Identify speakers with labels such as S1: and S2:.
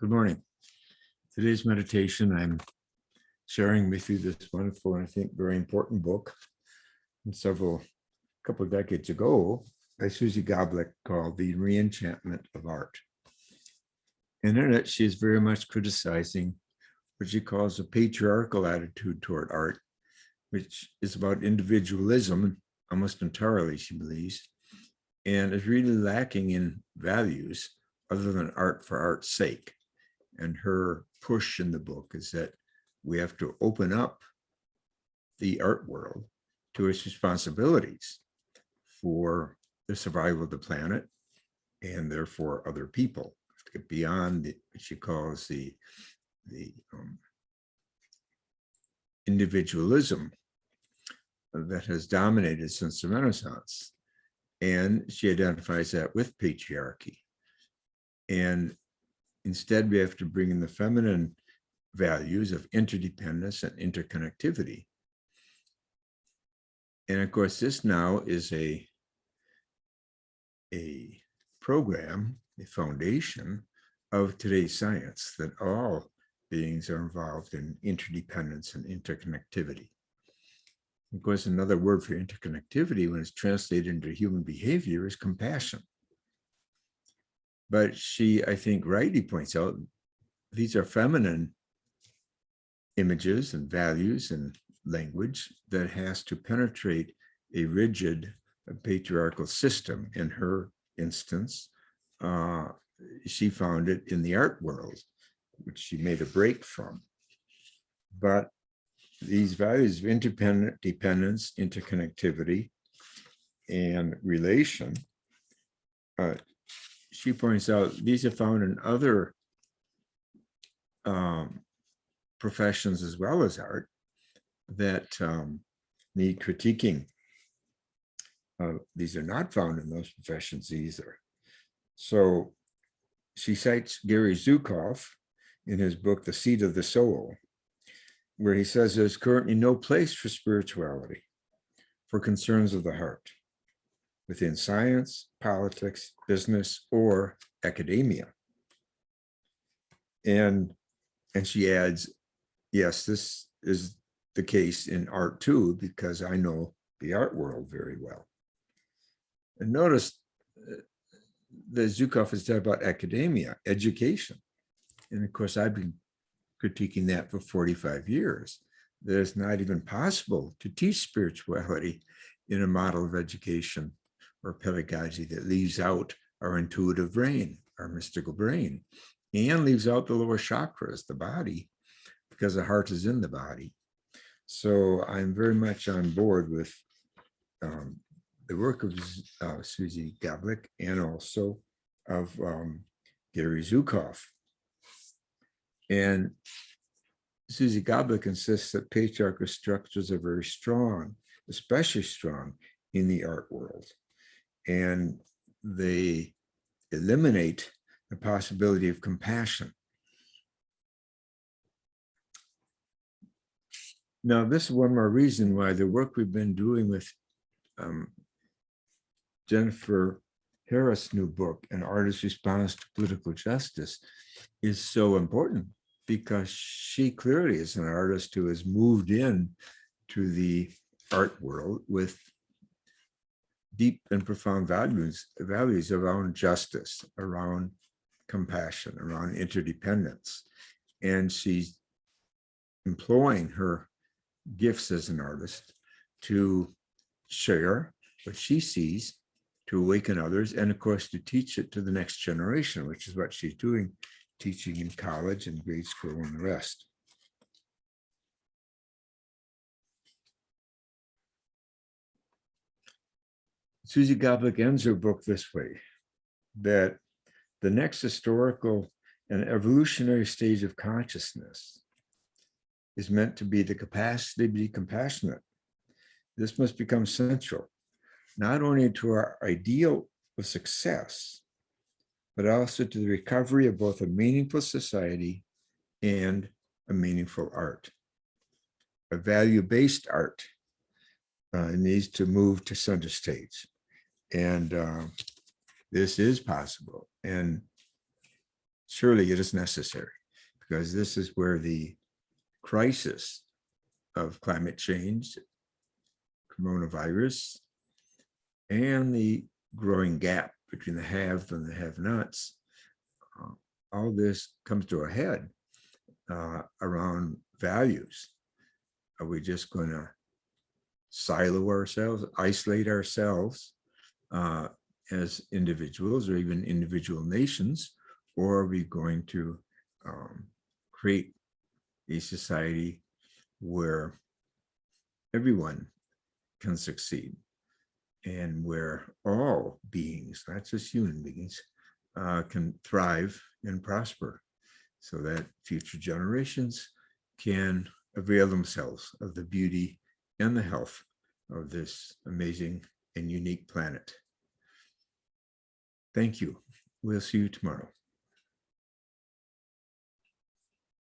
S1: Good morning. Today's meditation, I'm sharing with you this wonderful and I think very important book from couple of decades ago by Suzi Gablik called The Re-enchantment of Art. And in it, she is very much criticizing what she calls a patriarchal attitude toward art, which is about individualism almost entirely, she believes, and is really lacking in values other than art for art's sake. And her push in the book is that we have to open up the art world to its responsibilities for the survival of the planet and therefore other people. To get beyond what she calls the individualism that has dominated since the Renaissance. And she identifies that with patriarchy. And instead, we have to bring in the feminine values of interdependence and interconnectivity. And of course, this now is a program, a foundation of today's science, that all beings are involved in interdependence and interconnectivity. Of course, another word for interconnectivity, when it's translated into human behavior, is compassion. But she, I think, rightly points out these are feminine images and values and language that has to penetrate a rigid patriarchal system. In her instance, she found it in the art world, which she made a break from. But these values of interdependence, interconnectivity, and relation, she points out these are found in other professions as well as art that need critiquing. These are not found in those professions either. So she cites Gary Zukav in his book, The Seat of the Soul, where he says there's currently no place for spirituality, for concerns of the heart, within science, politics, business, or academia. And she adds, yes, this is the case in art too, because I know the art world very well. And notice that Zukav has said about academia, education. And of course, I've been critiquing that for 45 years. That it's not even possible to teach spirituality in a model of education or pedagogy that leaves out our intuitive brain, our mystical brain, and leaves out the lower chakras, the body, because the heart is in the body. So I'm very much on board with the work of Suzi Gablik and also of Gary Zukav. And Suzi Gablik insists that patriarchal structures are very strong, especially strong in the art world. And they eliminate the possibility of compassion. Now, this is one more reason why the work we've been doing with Jennifer Harris' new book, An Artist's Response to Political Justice, is so important, because she clearly is an artist who has moved in to the art world with deep and profound values around justice, around compassion, around interdependence. And she's employing her gifts as an artist to share what she sees, to awaken others, and of course to teach it to the next generation, which is what she's doing, teaching in college and grade school and the rest. Suzi Gablik ends her book this way, that the next historical and evolutionary stage of consciousness is meant to be the capacity to be compassionate. This must become central, not only to our ideal of success, but also to the recovery of both a meaningful society and a meaningful art. A value-based art needs to move to center stage. And this is possible. And surely it is necessary, because this is where the crisis of climate change, coronavirus, and the growing gap between the have and the have-nots, all this comes to a head around values. Are we just going to silo ourselves, isolate ourselves as individuals or even individual nations, or are we going to create a society where everyone can succeed and where all beings, not just human beings, can thrive and prosper so that future generations can avail themselves of the beauty and the health of this amazing and unique planet. Thank you. We'll see you tomorrow.